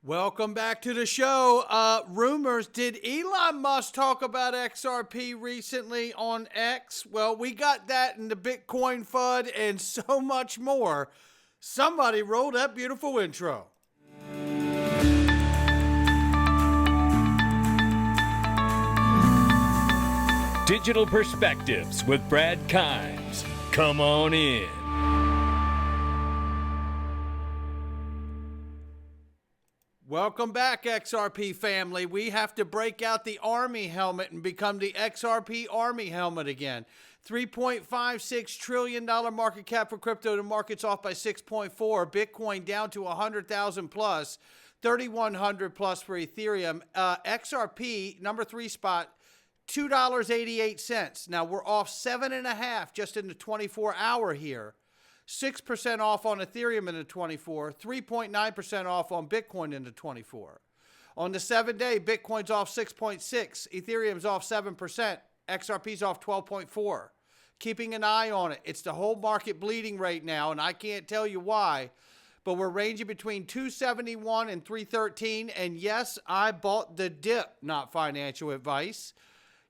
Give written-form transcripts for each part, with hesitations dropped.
Welcome back to the show. Rumors, did Elon Musk talk about XRP recently on X? Well, we got that in the Bitcoin FUD and so much more. Somebody roll that beautiful intro. Digital Perspectives with Brad Kimes. Come on in. Welcome back, XRP family. We have to break out the Army helmet and become the XRP Army helmet again. $3.56 trillion market cap for crypto. The market's off by 6.4. Bitcoin down to 100,000 plus. 3,100 plus for Ethereum. XRP, number 3 spot, $2.88. Now we're off 7.5 just in the 24-hour here. 6% off on Ethereum in the 24, 3.9% off on Bitcoin in the 24. On the 7-day, Bitcoin's off 6.6, Ethereum's off 7%, XRP's off 12.4. Keeping an eye on it. It's the whole market bleeding right now, and I can't tell you why, but we're ranging between 271 and 313, and yes, I bought the dip, not financial advice.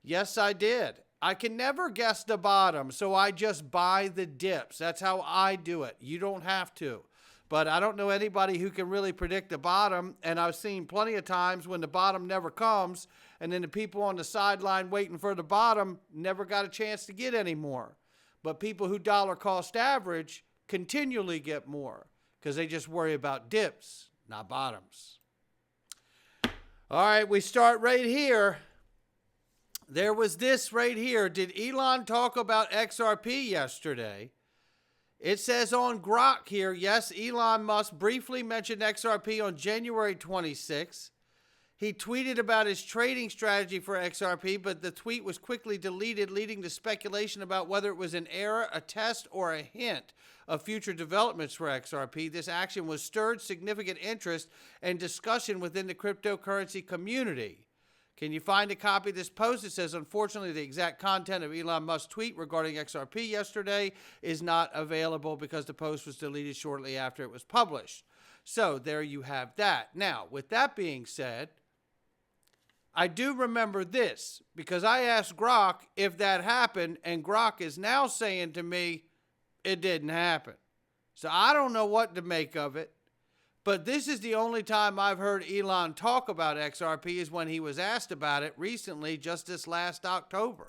Yes, I did. I can never guess the bottom, so I just buy the dips. That's how I do it. You don't have to. But I don't know anybody who can really predict the bottom, and I've seen plenty of times when the bottom never comes, and then the people on the sideline waiting for the bottom never got a chance to get any more. But people who dollar cost average continually get more because they just worry about dips, not bottoms. All right, we start right here. There was this right here. Did Elon talk about XRP yesterday? It says on Grok here, yes, Elon Musk briefly mentioned XRP on January 26th. He tweeted about his trading strategy for XRP, but the tweet was quickly deleted, leading to speculation about whether it was an error, a test, or a hint of future developments for XRP. This action was stirred significant interest and discussion within the cryptocurrency community. Can you find a copy of this post? It says, unfortunately, the exact content of Elon Musk's tweet regarding XRP yesterday is not available because the post was deleted shortly after it was published. So there you have that. Now, with that being said, I do remember this because I asked Grok if that happened, and Grok is now saying to me, it didn't happen. So I don't know what to make of it. But this is the only time I've heard Elon talk about XRP is when he was asked about it recently, just this last October.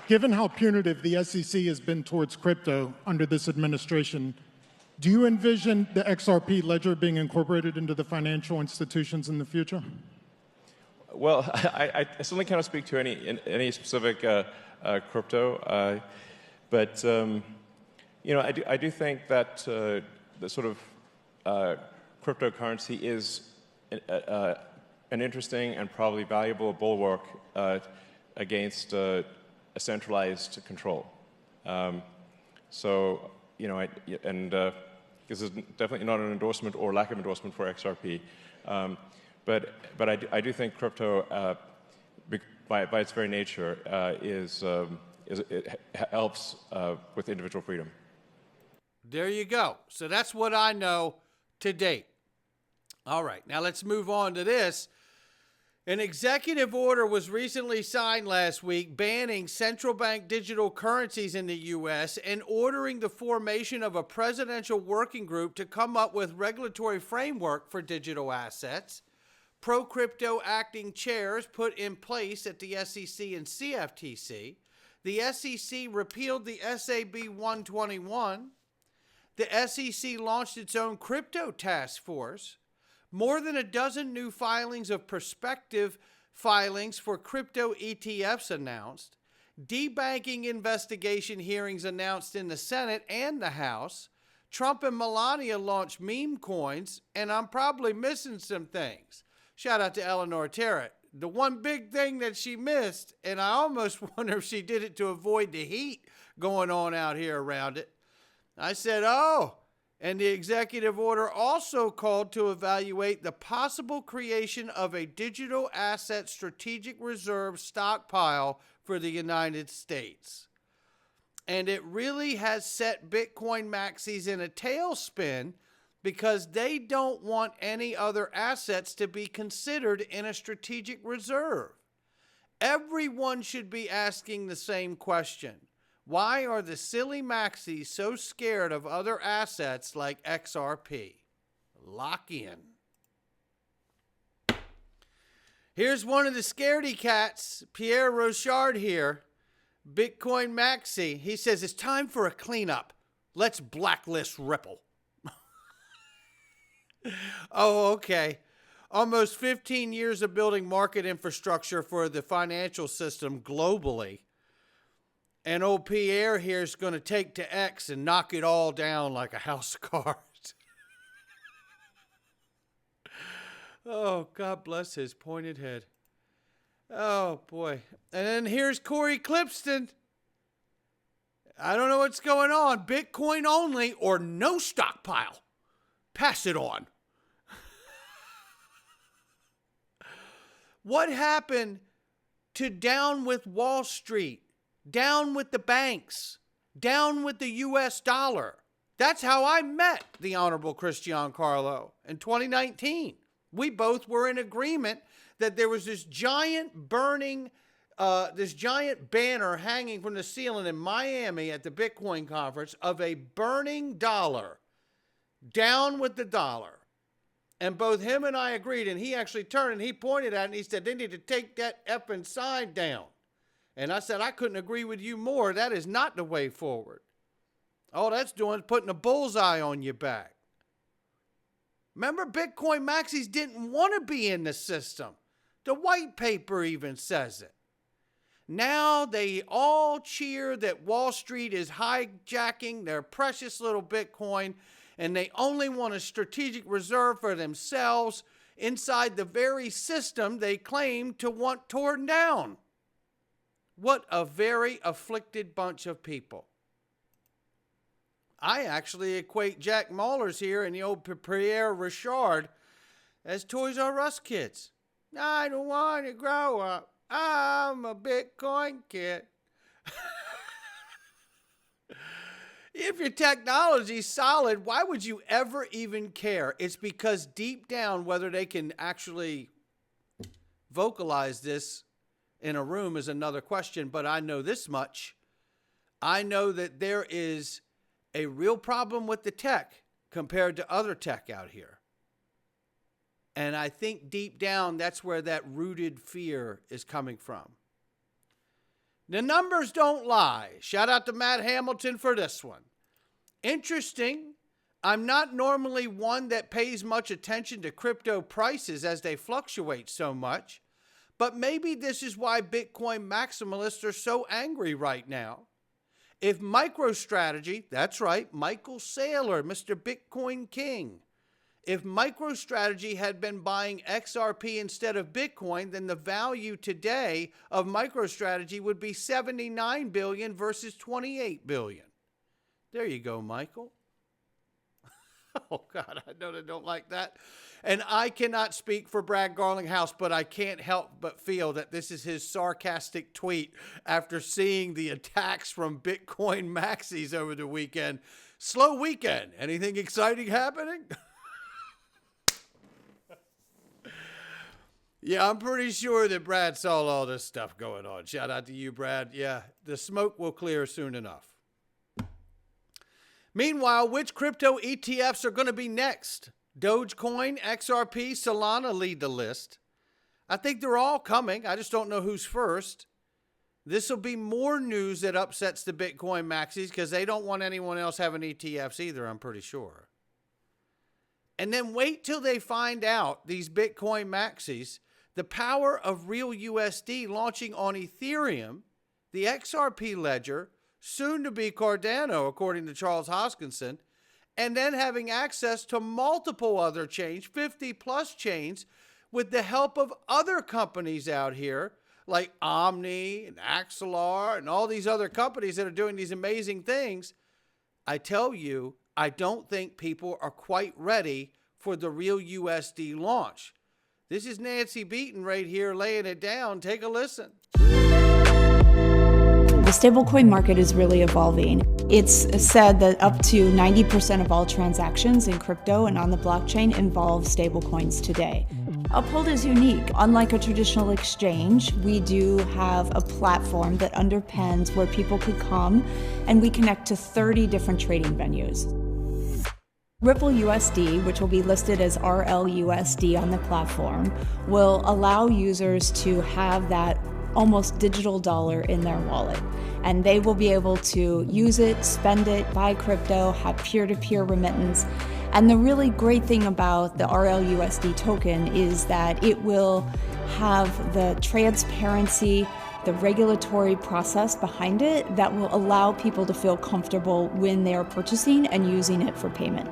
Given how punitive the SEC has been towards crypto under this administration, do you envision the XRP ledger being incorporated into the financial institutions in the future? Well, I certainly cannot speak to any specific crypto, but you know, I do think that the sort of cryptocurrency is an interesting and probably valuable bulwark against a centralized control. So, you know, this is definitely not an endorsement or lack of endorsement for XRP, but I do think crypto, by its very nature, it helps with individual freedom. There you go. So that's what I know to date. All right, now let's move on to this. An executive order was recently signed last week banning central bank digital currencies in the U.S. and ordering the formation of a presidential working group to come up with regulatory framework for digital assets. Pro-crypto acting chairs put in place at the SEC and CFTC. The SEC repealed the SAB 121. The SEC launched its own crypto task force. More than a dozen new filings of prospective filings for crypto ETFs announced. Debanking investigation hearings announced in the Senate and the House. Trump and Melania launched meme coins, and I'm probably missing some things. Shout out to Eleanor Terrett. The one big thing that she missed, and I almost wonder if she did it to avoid the heat going on out here around it. I said, oh, and the executive order also called to evaluate the possible creation of a digital asset strategic reserve stockpile for the United States. And it really has set Bitcoin Maxis in a tailspin because they don't want any other assets to be considered in a strategic reserve. Everyone should be asking the same question. Why are the silly Maxis so scared of other assets like XRP? Lock in. Here's one of the scaredy cats, Pierre Rochard here, Bitcoin Maxi. He says, it's time for a cleanup. Let's blacklist Ripple. Oh, okay. Almost 15 years of building market infrastructure for the financial system globally. And old Pierre here is going to take to X and knock it all down like a house of cards. Oh, God bless his pointed head. Oh, boy. And then here's Corey Clipston. I don't know what's going on. Bitcoin only or no stockpile. Pass it on. What happened to down with Wall Street, down with the banks, down with the U.S. dollar? That's how I met the Honorable Christian Carlo in 2019. We both were in agreement that there was this giant burning, this giant banner hanging from the ceiling in Miami at the Bitcoin conference of a burning dollar, down with the dollar. And both him and I agreed, and he actually turned and he pointed at it and he said, they need to take that effing sign down. And I said, I couldn't agree with you more. That is not the way forward. All that's doing is putting a bullseye on your back. Remember, Bitcoin Maxis didn't want to be in the system. The white paper even says it. Now they all cheer that Wall Street is hijacking their precious little Bitcoin, and they only want a strategic reserve for themselves inside the very system they claim to want torn down. What a very afflicted bunch of people. I actually equate Jack Mallers here and the old Pierre Rochard as Toys R Us kids. I don't want to grow up. I'm a Bitcoin kid. If your technology's solid, why would you ever even care? It's because deep down, whether they can actually vocalize this in a room is another question, but I know this much. I know that there is a real problem with the tech compared to other tech out here. And I think deep down, that's where that rooted fear is coming from. The numbers don't lie. Shout out to Matt Hamilton for this one. Interesting. I'm not normally one that pays much attention to crypto prices as they fluctuate so much, but maybe this is why Bitcoin maximalists are so angry right now. If MicroStrategy, that's right, Michael Saylor, Mr. Bitcoin King, if MicroStrategy had been buying XRP instead of Bitcoin, then the value today of MicroStrategy would be $79 billion versus $28 billion. There you go, Michael. Oh, God, I know they don't like that. And I cannot speak for Brad Garlinghouse, but I can't help but feel that this is his sarcastic tweet after seeing the attacks from Bitcoin Maxis over the weekend. Slow weekend. Anything exciting happening? Yeah, I'm pretty sure that Brad saw all this stuff going on. Shout out to you, Brad. Yeah, the smoke will clear soon enough. Meanwhile, which crypto ETFs are going to be next? Dogecoin, XRP, Solana lead the list. I think they're all coming. I just don't know who's first. This will be more news that upsets the Bitcoin Maxis because they don't want anyone else having ETFs either, I'm pretty sure. And then wait till they find out, these Bitcoin Maxis, the power of real USD launching on Ethereum, the XRP ledger, soon to be Cardano, according to Charles Hoskinson, and then having access to multiple other chains, 50 plus chains, with the help of other companies out here, like Omni and Axelar and all these other companies that are doing these amazing things. I tell you, I don't think people are quite ready for the real USD launch. This is Nancy Beaton right here laying it down. Take a listen. the stablecoin market is really evolving. It's said that up to 90% of all transactions in crypto and on the blockchain involve stablecoins today. Uphold is unique. Unlike a traditional exchange, we do have a platform that underpins where people could come, and we connect to 30 different trading venues. Ripple USD, which will be listed as RLUSD on the platform, will allow users to have that almost digital dollar in their wallet. And they will be able to use it, spend it, buy crypto, have peer-to-peer remittance. And the really great thing about the RLUSD token is that it will have the transparency, the regulatory process behind it that will allow people to feel comfortable when they are purchasing and using it for payment.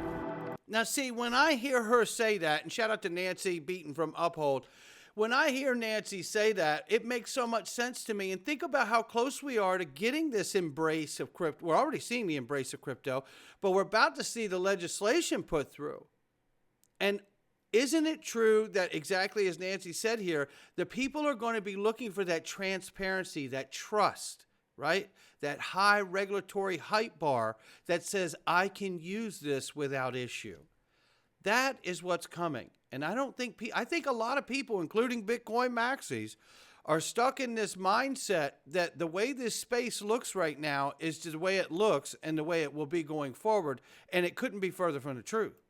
Now, see, when I hear her say that, and shout out to Nancy Beaton from Uphold, when I hear Nancy say that, it makes so much sense to me. And think about how close we are to getting this embrace of crypto. We're already seeing the embrace of crypto, but we're about to see the legislation put through. And isn't it true that exactly as Nancy said here, the people are going to be looking for that transparency, that trust, right? That high regulatory hype bar that says, I can use this without issue. That is what's coming. And I think a lot of people, including Bitcoin Maxis, are stuck in this mindset that the way this space looks right now is the way it looks and the way it will be going forward. And it couldn't be further from the truth.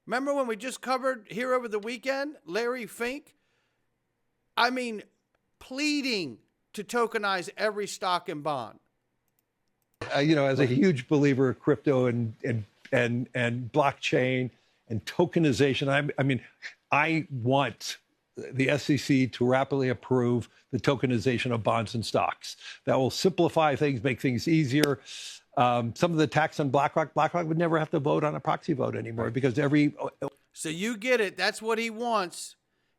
Remember when we just covered here over the weekend, Larry Fink? I mean, pleading to tokenize every stock and bond. As a huge believer of crypto and blockchain and tokenization, I want the SEC to rapidly approve the tokenization of bonds and stocks. That will simplify things, make things easier. Some of the tax on BlackRock would never have to vote on a proxy vote anymore because So you get it. That's what he wants.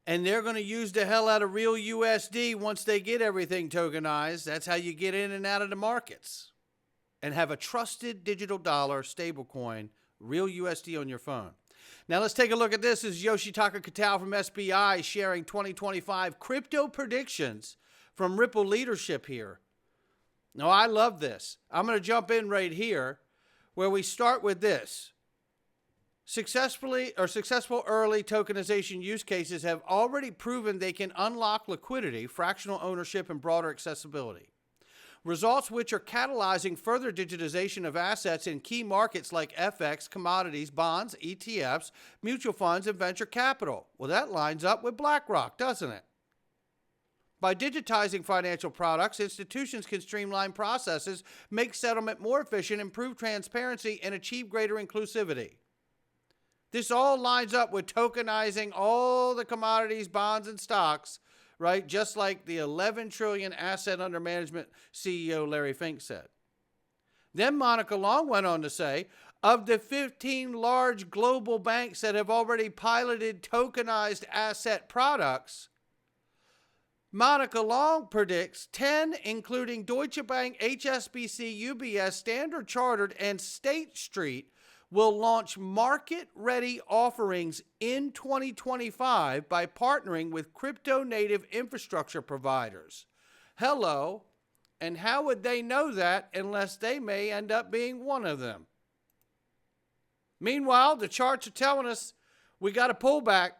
And they're going to use the hell out of real USD once they get everything tokenized. That's how you get in and out of the markets. And have a trusted digital dollar stablecoin, real USD on your phone. Now let's take a look at this. This is Yoshitaka Katal from SBI sharing 2025 crypto predictions from Ripple leadership here. Now I love this. I'm going to jump in right here where we start with this. Successful early tokenization use cases have already proven they can unlock liquidity, fractional ownership, and broader accessibility. Results which are catalyzing further digitization of assets in key markets like FX, commodities, bonds, ETFs, mutual funds, and venture capital. Well, that lines up with BlackRock, doesn't it? By digitizing financial products, institutions can streamline processes, make settlement more efficient, improve transparency, and achieve greater inclusivity. This all lines up with tokenizing all the commodities, bonds, and stocks, right? Just like the 11 trillion asset under management CEO Larry Fink said. Then Monica Long went on to say, of the 15 large global banks that have already piloted tokenized asset products, Monica Long predicts 10, including Deutsche Bank, HSBC, UBS, Standard Chartered, and State Street, will launch market-ready offerings in 2025 by partnering with crypto-native infrastructure providers. Hello, and how would they know that unless they may end up being one of them? Meanwhile, the charts are telling us we got a pullback.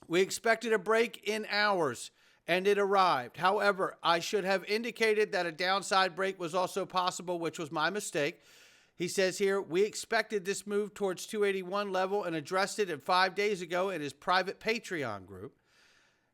We expected a break in hours, and it arrived. However, I should have indicated that a downside break was also possible, which was my mistake. He says here, we expected this move towards 281 level and addressed it 5 days ago in his private Patreon group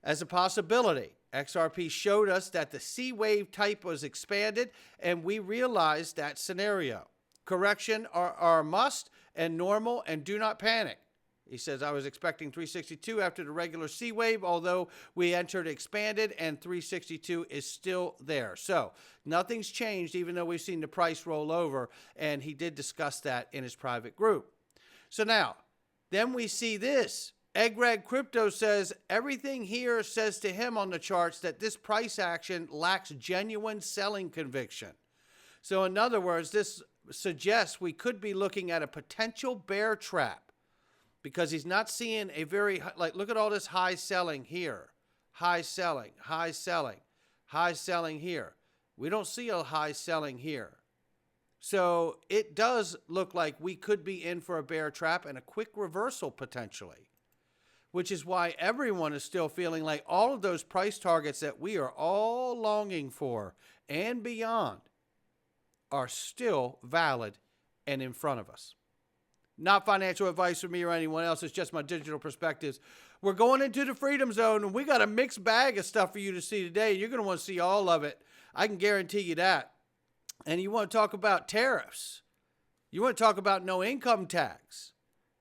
as a possibility. XRP showed us that the C-wave type was expanded, and we realized that scenario. Correction are a must and normal, and do not panic. He says, I was expecting 362 after the regular C-wave, although we entered expanded, and 362 is still there. So nothing's changed, even though we've seen the price roll over, and he did discuss that in his private group. So now, then we see this. Egreg Crypto says everything here says to him on the charts that this price action lacks genuine selling conviction. So in other words, this suggests we could be looking at a potential bear trap, because he's not seeing a very, look at all this high selling here. High selling, high selling, high selling here. We don't see a high selling here. So it does look like we could be in for a bear trap and a quick reversal potentially, which is why everyone is still feeling like all of those price targets that we are all longing for and beyond are still valid and in front of us. Not financial advice from me or anyone else. It's just my digital perspectives. We're going into the freedom zone, and we got a mixed bag of stuff for you to see today. You're going to want to see all of it. I can guarantee you that. And you want to talk about tariffs. You want to talk about no income tax.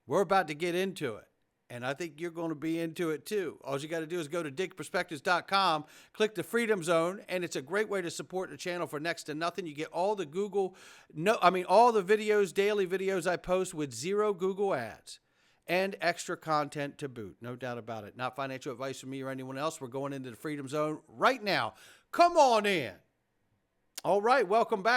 We're about to get into it. And I think you're going to be into it too. All you got to do is go to digitalperspectives.com, click the Freedom Zone, and it's a great way to support the channel for next to nothing. You get all the all the videos, daily videos I post with 0 Google ads and extra content to boot. No doubt about it. Not financial advice from me or anyone else. We're going into the Freedom Zone right now. Come on in. All right, welcome back.